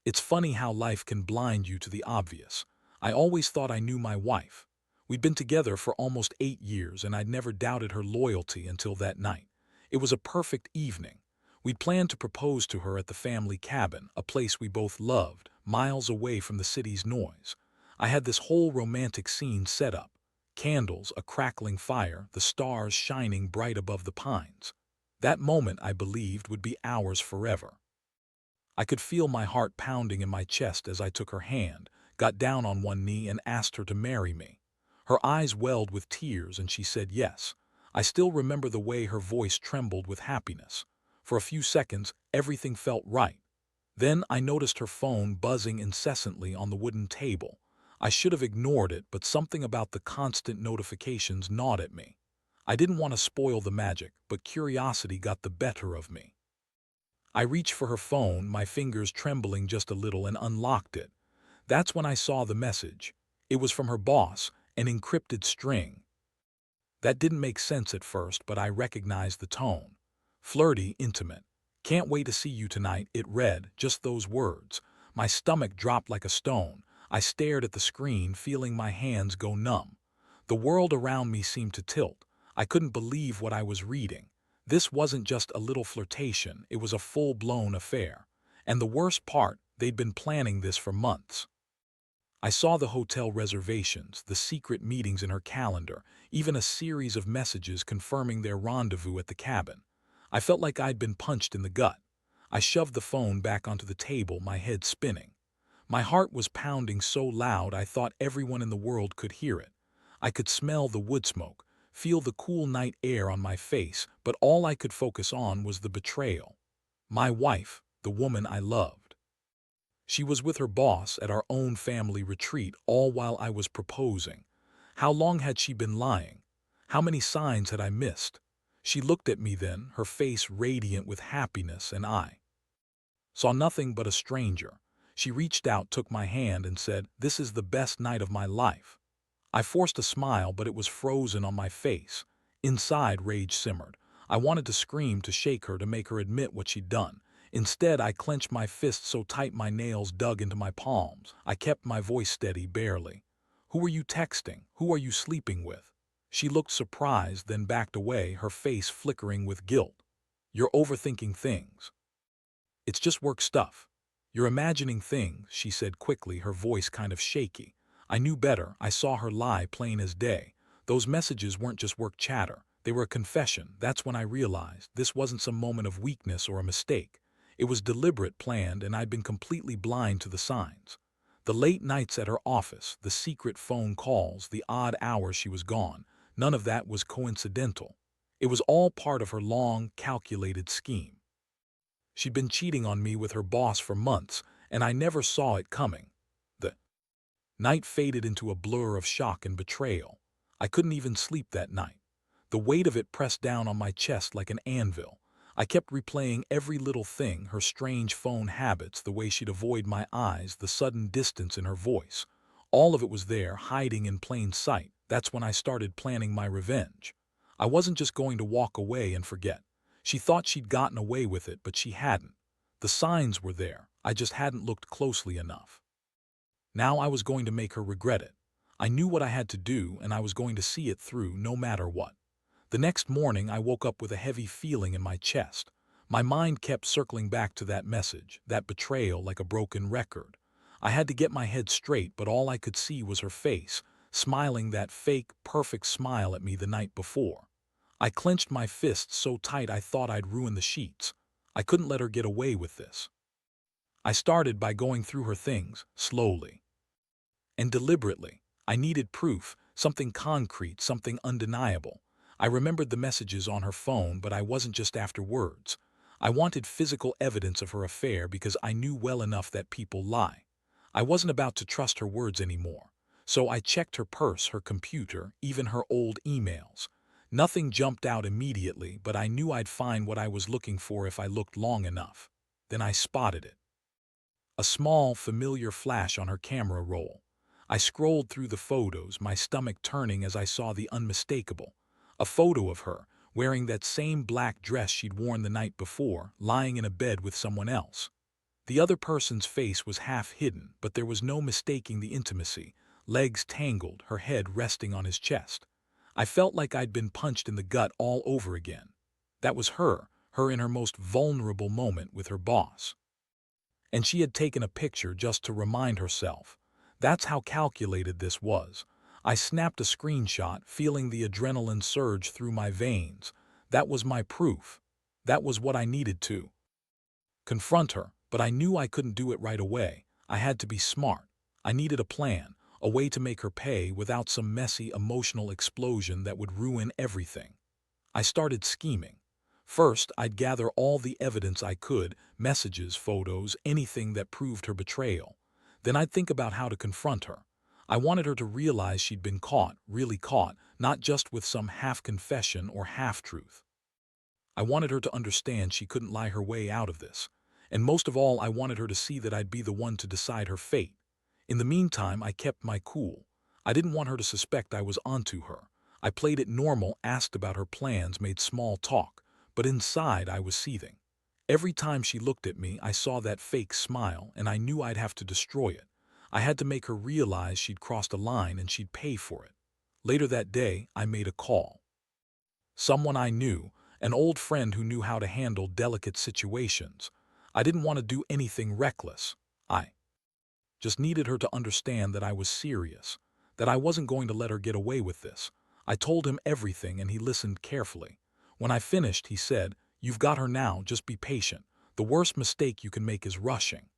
It's funny how life can blind you to the obvious. I always thought I knew my wife. We'd been together for almost 8 years, and I'd never doubted her loyalty until that night. It was a perfect evening. We'd planned to propose to her at the family cabin, a place we both loved, miles away from the city's noise. I had this whole romantic scene set up. Candles, a crackling fire, the stars shining bright above the pines. That moment, I believed, would be ours forever. I could feel my heart pounding in my chest as I took her hand, got down on one knee and asked her to marry me. Her eyes welled with tears and she said yes. I still remember the way her voice trembled with happiness. For a few seconds, everything felt right. Then I noticed her phone buzzing incessantly on the wooden table. I should have ignored it, but something about the constant notifications gnawed at me. I didn't want to spoil the magic, but curiosity got the better of me. I reached for her phone, my fingers trembling just a little, and unlocked it. That's when I saw the message. It was from her boss, an encrypted string. That didn't make sense at first, but I recognized the tone. Flirty, intimate. "Can't wait to see you tonight," it read, just those words. My stomach dropped like a stone. I stared at the screen, feeling my hands go numb. The world around me seemed to tilt. I couldn't believe what I was reading. This wasn't just a little flirtation, it was a full-blown affair. And the worst part, they'd been planning this for months. I saw the hotel reservations, the secret meetings in her calendar, even a series of messages confirming their rendezvous at the cabin. I felt like I'd been punched in the gut. I shoved the phone back onto the table, my head spinning. My heart was pounding so loud I thought everyone in the world could hear it. I could smell the wood smoke, feel the cool night air on my face, but all I could focus on was the betrayal. My wife, the woman I loved. She was with her boss at our own family retreat, all while I was proposing. How long had she been lying? How many signs had I missed? She looked at me then, her face radiant with happiness, and I saw nothing but a stranger. She reached out, took my hand, and said, "This is the best night of my life." I forced a smile, but it was frozen on my face. Inside, rage simmered. I wanted to scream, to shake her, to make her admit what she'd done. Instead, I clenched my fists so tight my nails dug into my palms. I kept my voice steady, barely. "Who are you texting? Who are you sleeping with?" She looked surprised, then backed away, her face flickering with guilt. "You're overthinking things. It's just work stuff. You're imagining things," she said quickly, her voice kind of shaky. I knew better. I saw her lie plain as day. Those messages weren't just work chatter. They were a confession. That's when I realized this wasn't some moment of weakness or a mistake. It was deliberate, planned, and I'd been completely blind to the signs. The late nights at her office, the secret phone calls, the odd hours she was gone, none of that was coincidental. It was all part of her long, calculated scheme. She'd been cheating on me with her boss for months, and I never saw it coming. The night faded into a blur of shock and betrayal. I couldn't even sleep that night. The weight of it pressed down on my chest like an anvil. I kept replaying every little thing, her strange phone habits, the way she'd avoid my eyes, the sudden distance in her voice. All of it was there, hiding in plain sight. That's when I started planning my revenge. I wasn't just going to walk away and forget. She thought she'd gotten away with it, but she hadn't. The signs were there. I just hadn't looked closely enough. Now I was going to make her regret it. I knew what I had to do, and I was going to see it through no matter what. The next morning, I woke up with a heavy feeling in my chest. My mind kept circling back to that message, that betrayal, like a broken record. I had to get my head straight, but all I could see was her face, smiling that fake, perfect smile at me the night before. I clenched my fists so tight I thought I'd ruin the sheets. I couldn't let her get away with this. I started by going through her things, slowly and deliberately. I needed proof, something concrete, something undeniable. I remembered the messages on her phone, but I wasn't just after words. I wanted physical evidence of her affair because I knew well enough that people lie. I wasn't about to trust her words anymore. So I checked her purse, her computer, even her old emails. Nothing jumped out immediately, but I knew I'd find what I was looking for if I looked long enough. Then I spotted it. A small, familiar flash on her camera roll. I scrolled through the photos, my stomach turning as I saw the unmistakable. A photo of her, wearing that same black dress she'd worn the night before, lying in a bed with someone else. The other person's face was half hidden, but there was no mistaking the intimacy, legs tangled, her head resting on his chest. I felt like I'd been punched in the gut all over again. That was her in her most vulnerable moment with her boss. And she had taken a picture just to remind herself. That's how calculated this was. I snapped a screenshot, feeling the adrenaline surge through my veins. That was my proof. That was what I needed to confront her, but I knew I couldn't do it right away. I had to be smart. I needed a plan, a way to make her pay without some messy emotional explosion that would ruin everything. I started scheming. First, I'd gather all the evidence I could, messages, photos, anything that proved her betrayal. Then I'd think about how to confront her. I wanted her to realize she'd been caught, really caught, not just with some half-confession or half-truth. I wanted her to understand she couldn't lie her way out of this. And most of all, I wanted her to see that I'd be the one to decide her fate. In the meantime, I kept my cool. I didn't want her to suspect I was onto her. I played it normal, asked about her plans, made small talk, but inside I was seething. Every time she looked at me, I saw that fake smile, and I knew I'd have to destroy it. I had to make her realize she'd crossed a line and she'd pay for it. Later that day, I made a call. Someone I knew, an old friend who knew how to handle delicate situations. I didn't want to do anything reckless. I just needed her to understand that I was serious, that I wasn't going to let her get away with this. I told him everything and he listened carefully. When I finished, he said, "You've got her now, just be patient. The worst mistake you can make is rushing."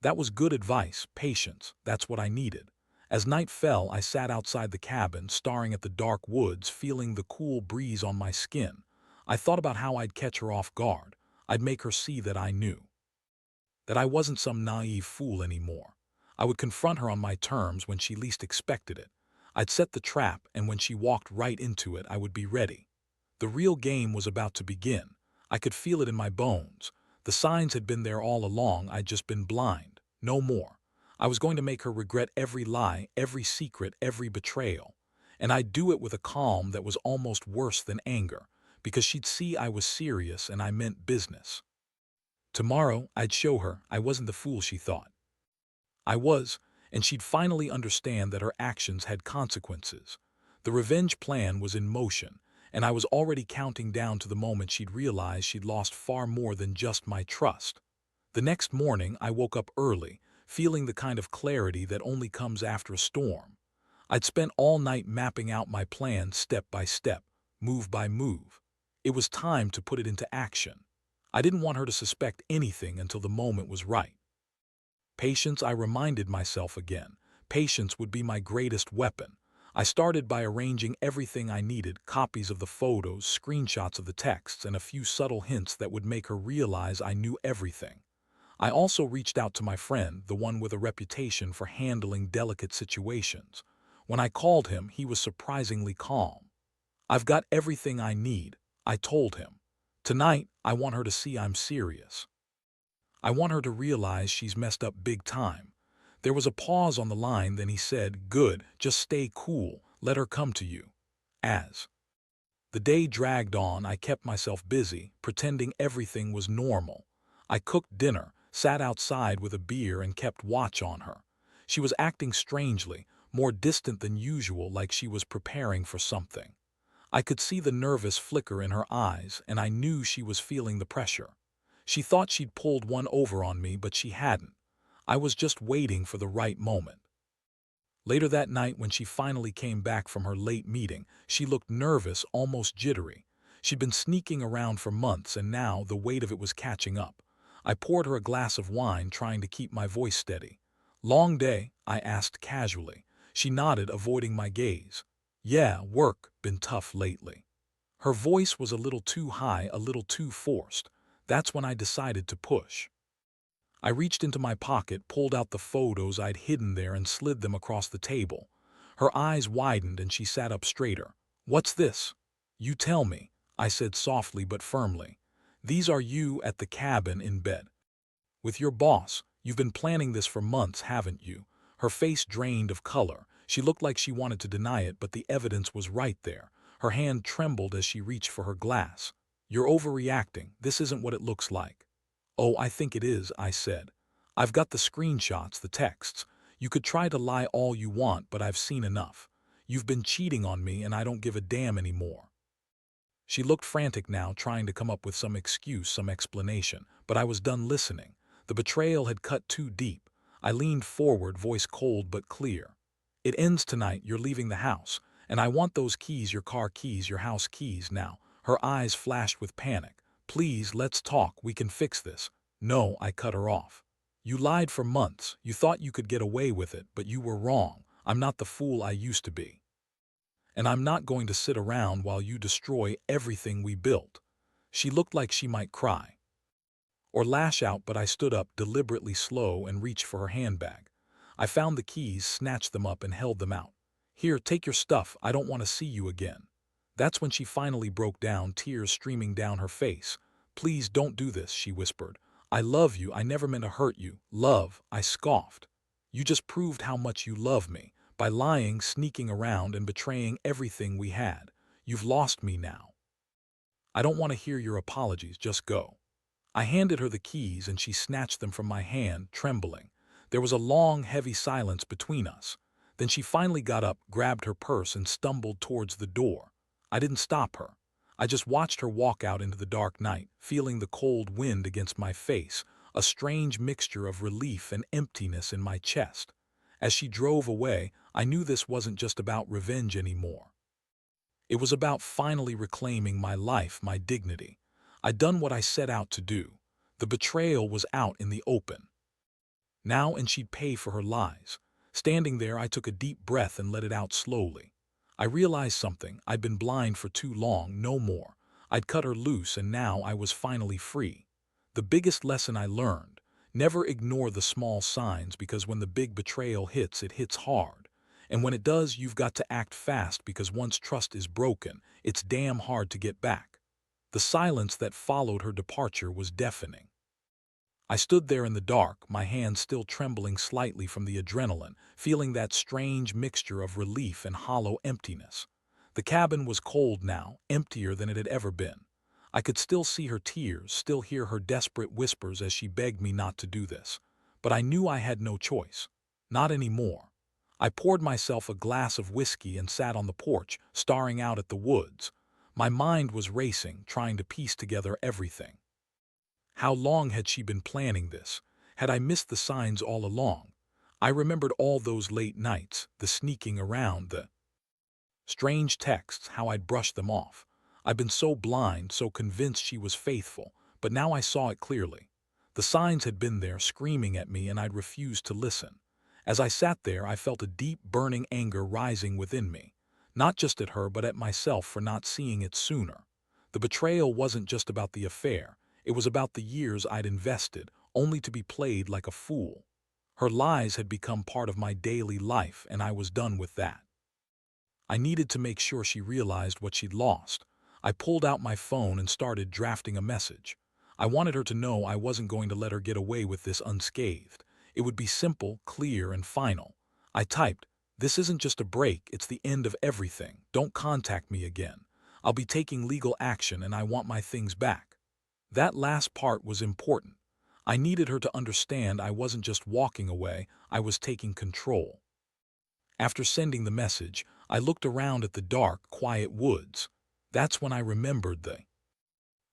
That was good advice, patience, that's what I needed. As night fell, I sat outside the cabin, staring at the dark woods, feeling the cool breeze on my skin. I thought about how I'd catch her off guard. I'd make her see that I knew. That I wasn't some naive fool anymore. I would confront her on my terms when she least expected it. I'd set the trap, and when she walked right into it, I would be ready. The real game was about to begin. I could feel it in my bones. The signs had been there all along, I'd just been blind. No more. I was going to make her regret every lie, every secret, every betrayal. And I'd do it with a calm that was almost worse than anger, because she'd see I was serious and I meant business. Tomorrow, I'd show her I wasn't the fool she thought I was, and she'd finally understand that her actions had consequences. The revenge plan was in motion, and I was already counting down to the moment she'd realize she'd lost far more than just my trust. The next morning, I woke up early, feeling the kind of clarity that only comes after a storm. I'd spent all night mapping out my plan step by step, move by move. It was time to put it into action. I didn't want her to suspect anything until the moment was right. Patience, I reminded myself again. Patience would be my greatest weapon. I started by arranging everything I needed, copies of the photos, screenshots of the texts, and a few subtle hints that would make her realize I knew everything. I also reached out to my friend, the one with a reputation for handling delicate situations. When I called him, he was surprisingly calm. "I've got everything I need," I told him. "Tonight, I want her to see I'm serious. I want her to realize she's messed up big time." There was a pause on the line, then he said, "Good, just stay cool, let her come to you." As the day dragged on, I kept myself busy, pretending everything was normal. I cooked dinner, sat outside with a beer, and kept watch on her. She was acting strangely, more distant than usual, like she was preparing for something. I could see the nervous flicker in her eyes, and I knew she was feeling the pressure. She thought she'd pulled one over on me, but she hadn't. I was just waiting for the right moment. Later that night, when she finally came back from her late meeting, she looked nervous, almost jittery. She'd been sneaking around for months, and now the weight of it was catching up. I poured her a glass of wine, trying to keep my voice steady. "Long day?" I asked casually. She nodded, avoiding my gaze. "Yeah, work, been tough lately." Her voice was a little too high, a little too forced. That's when I decided to push. I reached into my pocket, pulled out the photos I'd hidden there, and slid them across the table. Her eyes widened and she sat up straighter. "What's this?" "You tell me," I said softly but firmly. "These are you at the cabin in bed with your boss. You've been planning this for months, haven't you?" Her face drained of color. She looked like she wanted to deny it, but the evidence was right there. Her hand trembled as she reached for her glass. "You're overreacting. This isn't what it looks like." "Oh, I think it is," I said. I've got the screenshots, the texts. You could try to lie all you want, but I've seen enough. You've been cheating on me and I don't give a damn anymore." She looked frantic now, trying to come up with some excuse, some explanation, but I was done listening. The betrayal had cut too deep. I leaned forward, voice cold but clear. "It ends tonight, you're leaving the house, and I want those keys, your car keys, your house keys now." Her eyes flashed with panic. "Please, let's talk, we can fix this." "No," I cut her off. "You lied for months, you thought you could get away with it, but you were wrong. I'm not the fool I used to be. And I'm not going to sit around while you destroy everything we built." She looked like she might cry or lash out, but I stood up, deliberately slow, and reached for her handbag. I found the keys, snatched them up, and held them out. "Here, take your stuff, I don't want to see you again." That's when she finally broke down, tears streaming down her face. "Please don't do this," she whispered. "I love you, I never meant to hurt you." "Love," I scoffed. "You just proved how much you love me, by lying, sneaking around, and betraying everything we had. You've lost me now. I don't want to hear your apologies, just go." I handed her the keys and she snatched them from my hand, trembling. There was a long, heavy silence between us. Then she finally got up, grabbed her purse, and stumbled towards the door. I didn't stop her. I just watched her walk out into the dark night, feeling the cold wind against my face, a strange mixture of relief and emptiness in my chest. As she drove away, I knew this wasn't just about revenge anymore. It was about finally reclaiming my life, my dignity. I'd done what I set out to do. The betrayal was out in the open now, and she'd pay for her lies. Standing there, I took a deep breath and let it out slowly. I realized something. I'd been blind for too long, no more. I'd cut her loose, and now I was finally free. The biggest lesson I learned: never ignore the small signs, because when the big betrayal hits, it hits hard. And when it does, you've got to act fast, because once trust is broken, it's damn hard to get back. The silence that followed her departure was deafening. I stood there in the dark, my hands still trembling slightly from the adrenaline, feeling that strange mixture of relief and hollow emptiness. The cabin was cold now, emptier than it had ever been. I could still see her tears, still hear her desperate whispers as she begged me not to do this. But I knew I had no choice. Not anymore. I poured myself a glass of whiskey and sat on the porch, staring out at the woods. My mind was racing, trying to piece together everything. How long had she been planning this? Had I missed the signs all along? I remembered all those late nights, the sneaking around, the strange texts, how I'd brushed them off. I'd been so blind, so convinced she was faithful, but now I saw it clearly. The signs had been there, screaming at me, and I'd refused to listen. As I sat there, I felt a deep, burning anger rising within me. Not just at her, but at myself for not seeing it sooner. The betrayal wasn't just about the affair. It was about the years I'd invested, only to be played like a fool. Her lies had become part of my daily life, and I was done with that. I needed to make sure she realized what she'd lost. I pulled out my phone and started drafting a message. I wanted her to know I wasn't going to let her get away with this unscathed. It would be simple, clear, and final. I typed, "This isn't just a break, it's the end of everything. Don't contact me again. I'll be taking legal action, and I want my things back." That last part was important. I needed her to understand I wasn't just walking away, I was taking control. After sending the message, I looked around at the dark, quiet woods. That's when I remembered the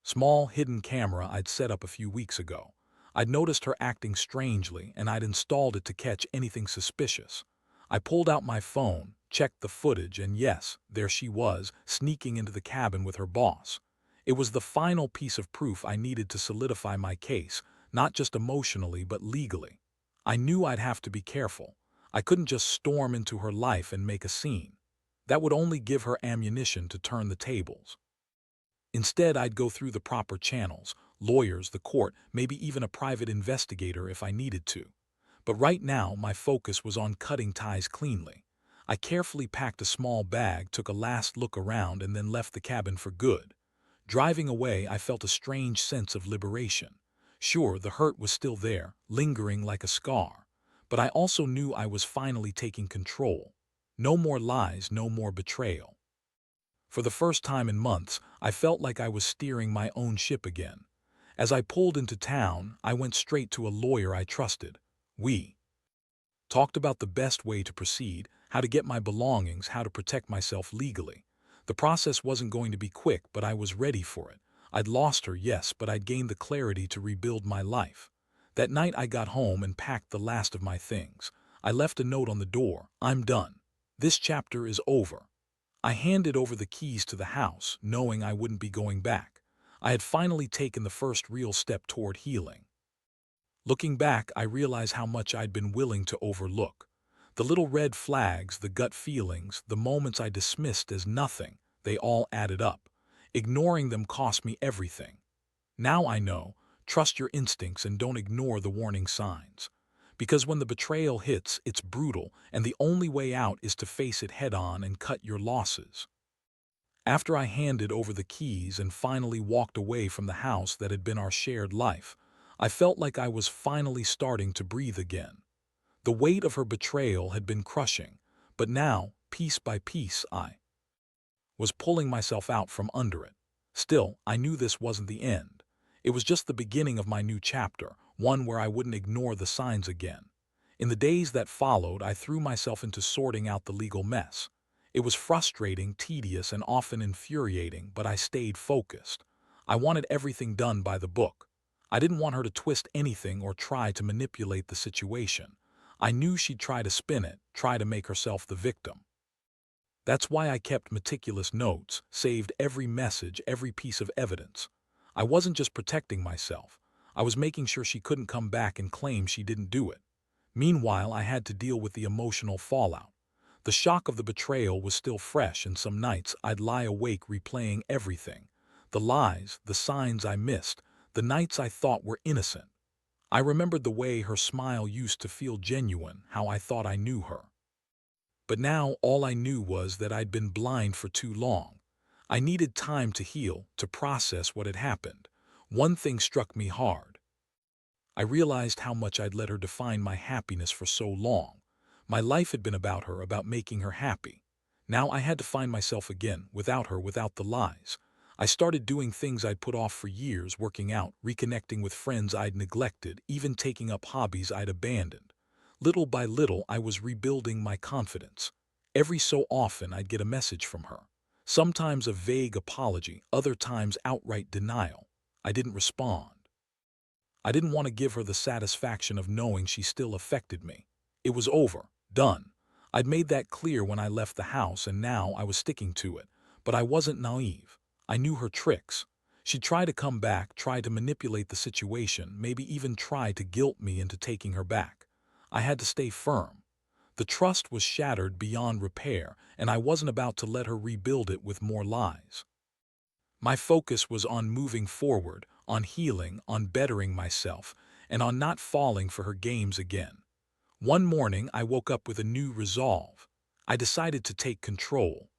small, hidden camera I'd set up a few weeks ago. I'd noticed her acting strangely, and I'd installed it to catch anything suspicious. I pulled out my phone, checked the footage, and yes, there she was, sneaking into the cabin with her boss. It was the final piece of proof I needed to solidify my case, not just emotionally but legally. I knew I'd have to be careful. I couldn't just storm into her life and make a scene. That would only give her ammunition to turn the tables. Instead, I'd go through the proper channels: lawyers, the court, maybe even a private investigator if I needed to. But right now, my focus was on cutting ties cleanly. I carefully packed a small bag, took a last look around, and then left the cabin for good. Driving away, I felt a strange sense of liberation. Sure, the hurt was still there, lingering like a scar. But I also knew I was finally taking control. No more lies, no more betrayal. For the first time in months, I felt like I was steering my own ship again. As I pulled into town, I went straight to a lawyer I trusted. We talked about the best way to proceed, how to get my belongings, how to protect myself legally. The process wasn't going to be quick, but I was ready for it. I'd lost her, yes, but I'd gained the clarity to rebuild my life. That night I got home and packed the last of my things. I left a note on the door. I'm done. This chapter is over. I handed over the keys to the house, knowing I wouldn't be going back. I had finally taken the first real step toward healing. Looking back, I realize how much I'd been willing to overlook. The little red flags, the gut feelings, the moments I dismissed as nothing, they all added up. Ignoring them cost me everything. Now I know, trust your instincts and don't ignore the warning signs. Because when the betrayal hits, it's brutal, and the only way out is to face it head-on and cut your losses. After I handed over the keys and finally walked away from the house that had been our shared life, I felt like I was finally starting to breathe again. The weight of her betrayal had been crushing, but now, piece by piece, I was pulling myself out from under it. Still, I knew this wasn't the end. It was just the beginning of my new chapter, one where I wouldn't ignore the signs again. In the days that followed, I threw myself into sorting out the legal mess. It was frustrating, tedious, and often infuriating, but I stayed focused. I wanted everything done by the book. I didn't want her to twist anything or try to manipulate the situation. I knew she'd try to spin it, try to make herself the victim. That's why I kept meticulous notes, saved every message, every piece of evidence. I wasn't just protecting myself. I was making sure she couldn't come back and claim she didn't do it. Meanwhile, I had to deal with the emotional fallout. The shock of the betrayal was still fresh, and some nights I'd lie awake replaying everything. The lies, the signs I missed, the nights I thought were innocent. I remembered the way her smile used to feel genuine, how I thought I knew her. But now all I knew was that I'd been blind for too long. I needed time to heal, to process what had happened. One thing struck me hard. I realized how much I'd let her define my happiness for so long. My life had been about her, about making her happy. Now I had to find myself again, without her, without the lies. I started doing things I'd put off for years, working out, reconnecting with friends I'd neglected, even taking up hobbies I'd abandoned. Little by little, I was rebuilding my confidence. Every so often, I'd get a message from her. Sometimes a vague apology, other times outright denial. I didn't respond. I didn't want to give her the satisfaction of knowing she still affected me. It was over, done. I'd made that clear when I left the house, and now I was sticking to it. But I wasn't naive. I knew her tricks. She'd try to come back, try to manipulate the situation, maybe even try to guilt me into taking her back. I had to stay firm. The trust was shattered beyond repair, and I wasn't about to let her rebuild it with more lies. My focus was on moving forward, on healing, on bettering myself, and on not falling for her games again. One morning, I woke up with a new resolve. I decided to take control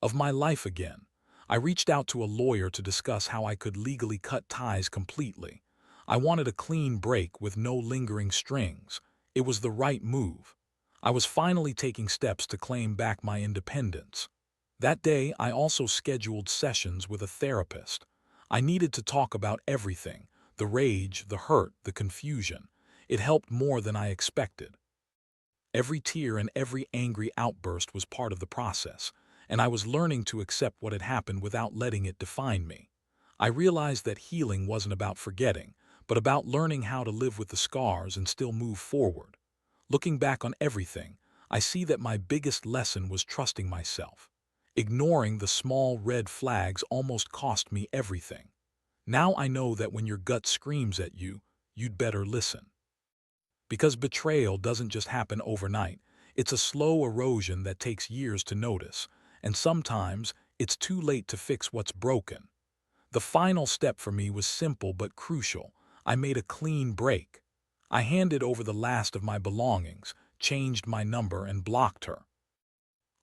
of my life again. I reached out to a lawyer to discuss how I could legally cut ties completely. I wanted a clean break with no lingering strings. It was the right move. I was finally taking steps to claim back my independence. That day, I also scheduled sessions with a therapist. I needed to talk about everything, the rage, the hurt, the confusion. It helped more than I expected. Every tear and every angry outburst was part of the process, and I was learning to accept what had happened without letting it define me. I realized that healing wasn't about forgetting, but about learning how to live with the scars and still move forward. Looking back on everything, I see that my biggest lesson was trusting myself. Ignoring the small red flags almost cost me everything. Now I know that when your gut screams at you, you'd better listen. Because betrayal doesn't just happen overnight. It's a slow erosion that takes years to notice, and sometimes it's too late to fix what's broken. The final step for me was simple but crucial. I made a clean break. I handed over the last of my belongings, changed my number, and blocked her.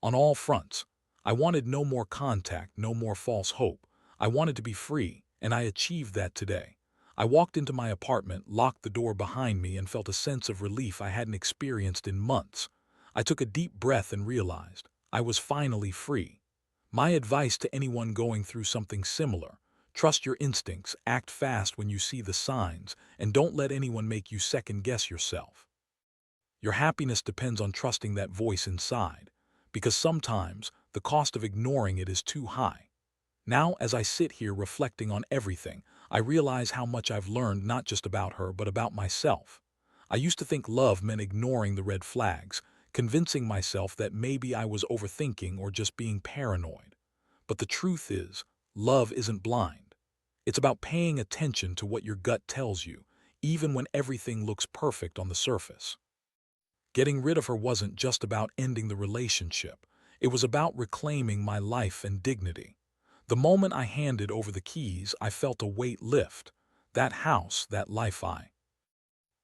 On all fronts, I wanted no more contact, no more false hope. I wanted to be free, and I achieved that today. I walked into my apartment, locked the door behind me, and felt a sense of relief I hadn't experienced in months. I took a deep breath and realized I was finally free. My advice to anyone going through something similar: Trust your instincts, act fast when you see the signs, and don't let anyone make you second-guess yourself. Your happiness depends on trusting that voice inside, because sometimes the cost of ignoring it is too high. Now, as I sit here reflecting on everything, I realize how much I've learned not just about her, but about myself. I used to think love meant ignoring the red flags, convincing myself that maybe I was overthinking or just being paranoid. But the truth is, love isn't blind. It's about paying attention to what your gut tells you, even when everything looks perfect on the surface. Getting rid of her wasn't just about ending the relationship. It was about reclaiming my life and dignity. The moment I handed over the keys, I felt a weight lift. That house, that life I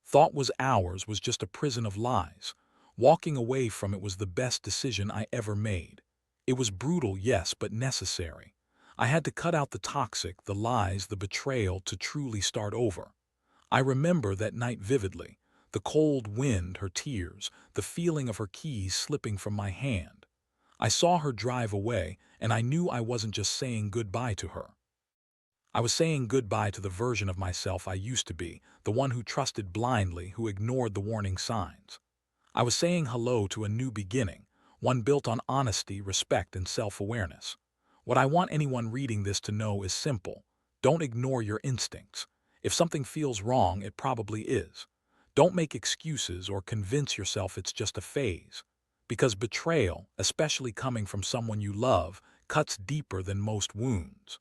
thought was ours, was just a prison of lies. Walking away from it was the best decision I ever made. It was brutal, yes, but necessary. I had to cut out the toxic, the lies, the betrayal to truly start over. I remember that night vividly. The cold wind, her tears, the feeling of her keys slipping from my hand. I saw her drive away, and I knew I wasn't just saying goodbye to her. I was saying goodbye to the version of myself I used to be, the one who trusted blindly, who ignored the warning signs. I was saying hello to a new beginning, one built on honesty, respect, and self-awareness. What I want anyone reading this to know is simple. Don't ignore your instincts. If something feels wrong, it probably is. Don't make excuses or convince yourself it's just a phase. Because betrayal, especially coming from someone you love, cuts deeper than most wounds.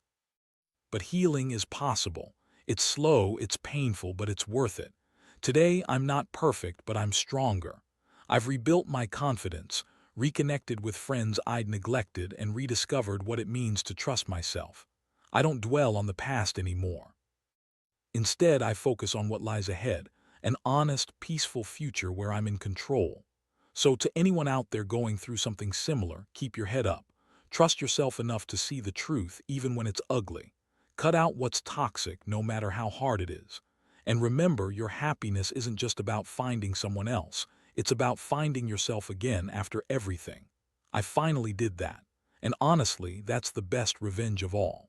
But healing is possible. It's slow, it's painful, but it's worth it. Today, I'm not perfect, but I'm stronger. I've rebuilt my confidence, reconnected with friends I'd neglected, and rediscovered what it means to trust myself. I don't dwell on the past anymore. Instead, I focus on what lies ahead, an honest, peaceful future where I'm in control. So to anyone out there going through something similar, keep your head up. Trust yourself enough to see the truth even when it's ugly. Cut out what's toxic, no matter how hard it is. And remember, your happiness isn't just about finding someone else. It's about finding yourself again after everything. I finally did that. And honestly, that's the best revenge of all.